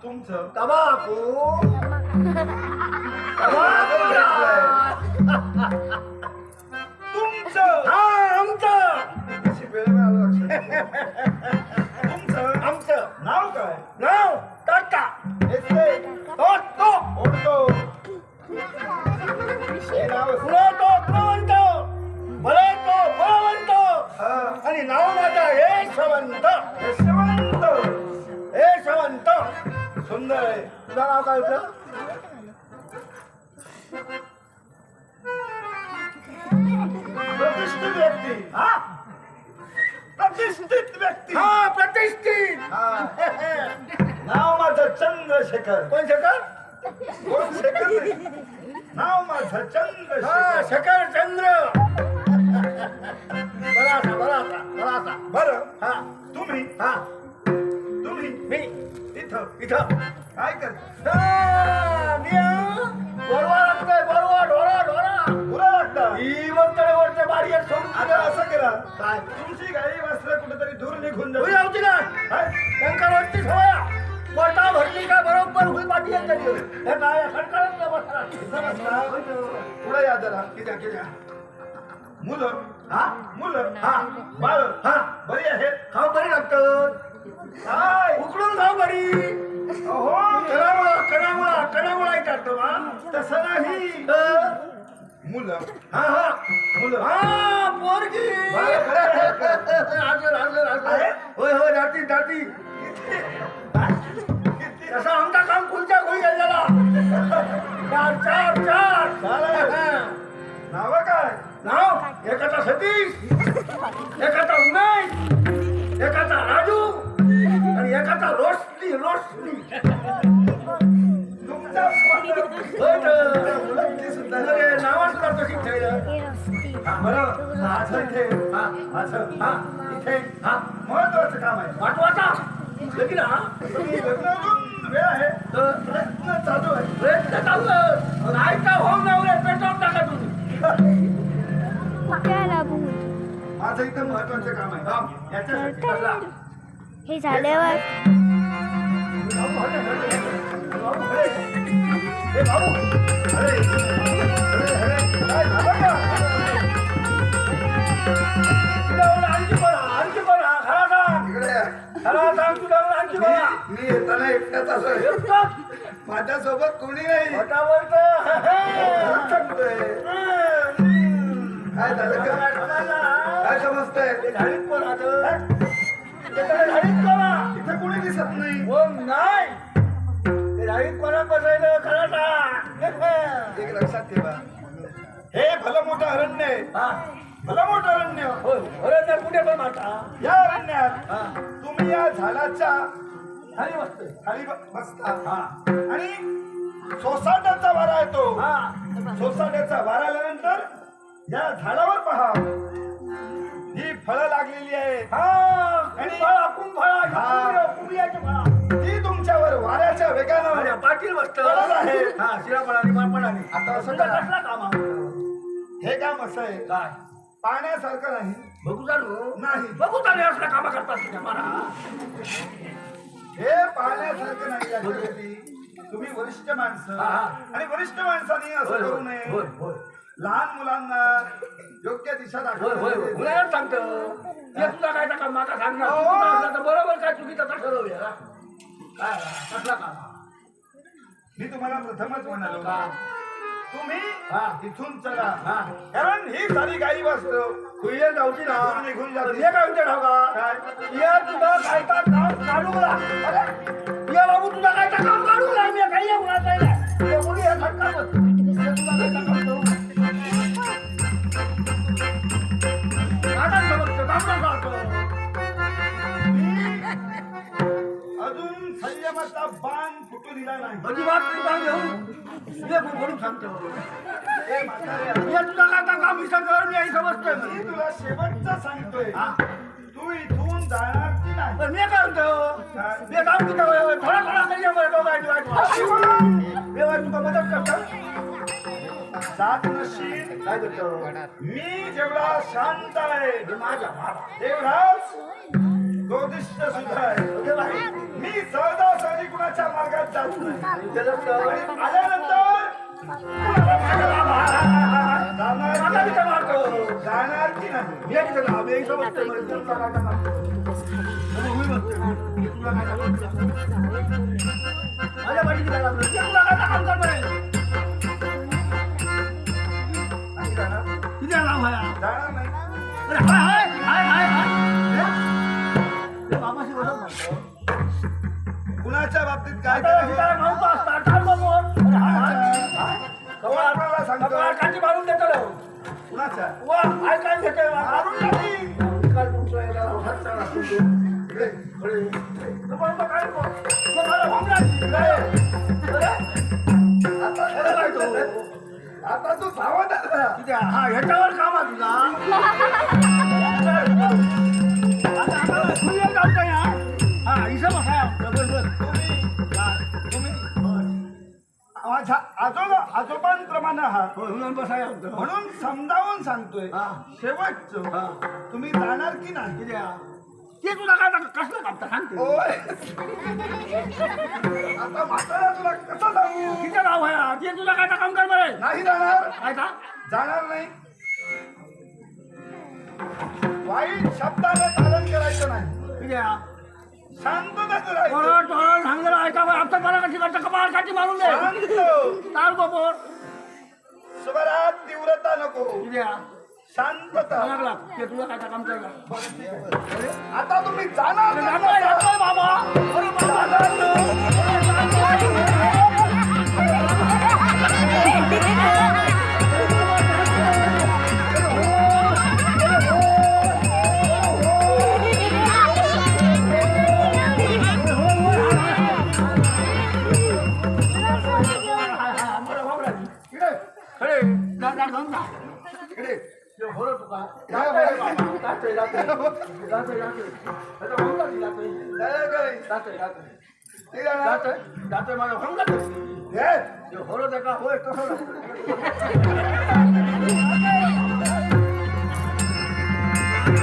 तुमचं तंबाखू तुमचं आमचं तुमचं नाव काय? नाव टाटा तो हे नाव पुरवतो पुरवंत भरवतो बळवंत आणि नाव माझा यशवंत यशवंत. यशवंत. सुंदर आहे. तुझं नाव काय होतं? प्रतिष्ठित व्यक्ती. हा प्रतिष्ठित व्यक्ती. हा प्रतिष्ठित. हा. नाव माझं चंद्रशेखर. कोण शेखर? कोण शेखर नाही. नाव माझं हा चंद्रशेखर. शेखर चंद्र. बरासा बरं हा तुम्ही हा तुम्ही मी इथं इथं काय करता? मी बरोबर लागतोय बरोबर ढोरा ढोरा पुरा लागता. ही वरच्या वरच्या बारीवर सोडून आता असं करा, काय तुमची गाडी वासरं कुठेतरी दूर निघून होई जाईल. होती ना त्यांना रोजची सवय पोटा भरली का बरोबर होई पाठी येत नाही हे काय खडखडत नाही बसणार. इथं बसला. पुढे या जरा. किती मुलं हा मुलं हा बाळ हा बरी आहेत. खाऊ बरी लागतं काय उकडून खाऊ बरी हो कणामुळा येतात बा तसं नाही. मुलं हा हा मुलं हा पोरगी बाळ बरी आहेत. होय होय जाती जाती तसा आमचा काम खुलच्या खोई गेलेला चार चार चार चालेल. नाव काय? नाव एकाचा सतीश एकाचा उमेश एकाचा राजू आणि एकाचा रोशनी रोशनी तुमच्या मुलांची सुद्धा नावा सुद्धा तशी ठेवलं बरं माझं इथे माझं इथे महत्वाचं काम आहे. वाटवाचा लगीन हा तुम्ही लग्न होऊन वेळ आहे. प्रयत्न चालू आहे. प्रयत्न चालू राहायचा होऊन नवरे पेटवून टाका तुम्ही माझं इथं महत्वाचं काम आहे. याच्यासाठी कसला? हे झाल्यावर हे बाबू अरे काय झालं का? आणखी बरा खरा सांग इकडे या. खरा सांग तुला आणखी बरा मी येताना एकटाच असं माझ्यासोबत कोणी नाही. खरंच सांगतोय. काय झालं का? काय समजतंय? इथं कोणी दिसत नाही. एक लक्षात ठेवा, हे भलं मोठं अरण्य आहे. भलं मोठं अरण्य. या अरण्यात तुम्ही या झाडाच्या खाली बसता आणि सोसाट्याचा वारा येतो. सोसाट्याचा वारा आल्यानंतर या झाडावर पहा, ही फळं लागलेली आहेत आणि ती तुमच्यावर वाऱ्याच्या वेगानं पाटील बसत पडत आहे. आता असं करा. काम हे काम असं आहे, काय पाण्यासारखं नाही. बघू चालू नाही. बघू चालू असलं काम करतात मला हे पाण्यासारखं नाही. याच्यासाठी तुम्ही वरिष्ठ माणसं आणि वरिष्ठ माणसांनी असं करू नये. लहान मुलांना योग्य दिशा दाखवली. सांगतो ते तुझा काय काम माका सांगणार बरोबर काय चुकीचं तर ठरवूया काय कसला काम मी तुम्हाला प्रथमच म्हणालो, तुम्ही इथून चला. कारण ही सारी गाई वाचतो खुईले जाऊची ना निघून जाते. हे काय म्हणते ठाव का काय ये तुझा काय काम काढू मला ये बाबू तुझा काय काम काढू मला मी काही मुली हे खटका तुझा काय काम करू अजून संयमाचा बाण फुटू तू दिला नाही अजिबात नाही का घेऊन ये बोलून सांगतो ए म्हाताऱ्या, ये तुला काय काम विचार कर मी आई समजतोय मी तुला शेवटचं सांगतोय हा. तू इथून जाणार की नाही पण मी काय म्हणतो मी काम किती थोडा थोडा करिया मला तुका मदत करतो जात नशील काय करतो मी जेवढा शांत आहे माझ्या बाबा तेवढाच गोदिष्ट सुद्धा आहे मी सहजासहजी कुणाच्या मार्गात जात नाही आणि आल्यानंतर जाणार की नाही माझ्या पाठी किती लागलं तुला काय काम करणार नाही जाणार किती लाभ आहे जाणार नाही अरे हाय हाय हाय हाय हाय बाबाशी बसत म्हणतो कुणाच्या बाबतीत काय आता करायचं हिला नव्हतं असतं थांब बघ अरे हाय कोणाला सांगतो काठी मारून देतो रे. कुणाच्या वा हाय काय घेतोय मारून टाकी काल तुमचं याला हात चाला इकडे. तो म्हणतो काय नको. तो मला भोंगला. अरे आता काय तो आता तू सावध आहे. किती हा ह्याच्यावर काम आहे तुझा आता खुले जातो या हा इथं बसा जबरदस्त तुम्ही माझ्या आजोबांप्रमाणे आहात म्हणून बसाय म्हणून समजावून सांगतोय हा. शेवटचं तुम्ही जाणार की नाही किती ते तुला काय कसलं कापता सांगते ओय आता म्हातारा तुला कसं सांगू किती नाव आहे ते तुला काय काम कर बरे नाही जाणार काय का जाणार नाही वाईट शब्दाने पालन करायचं नाही किती शांततेत राहायचं टोळा टोळा सांगलं ऐका आता मला कशी करता कपाळ काठी मारून दे शांत तार गोपोर स्वरात तीव्रता नको किती शांतता लागला ते तुला काय काम करायला आता तुम्ही जाणार अरे का जातोय, नसा? जातोय बाबा अरे बाबा खरे जाऊन जा इकडे. होरो तुका जातोय बाबा जातोय जातोय जातोय जातोय आता होऊन जातोय जाणार का नाही? जातोय जातोय नाही जाणार? जातोय जातोय माझं होऊन जातोय हे? होरो देखा होय तसं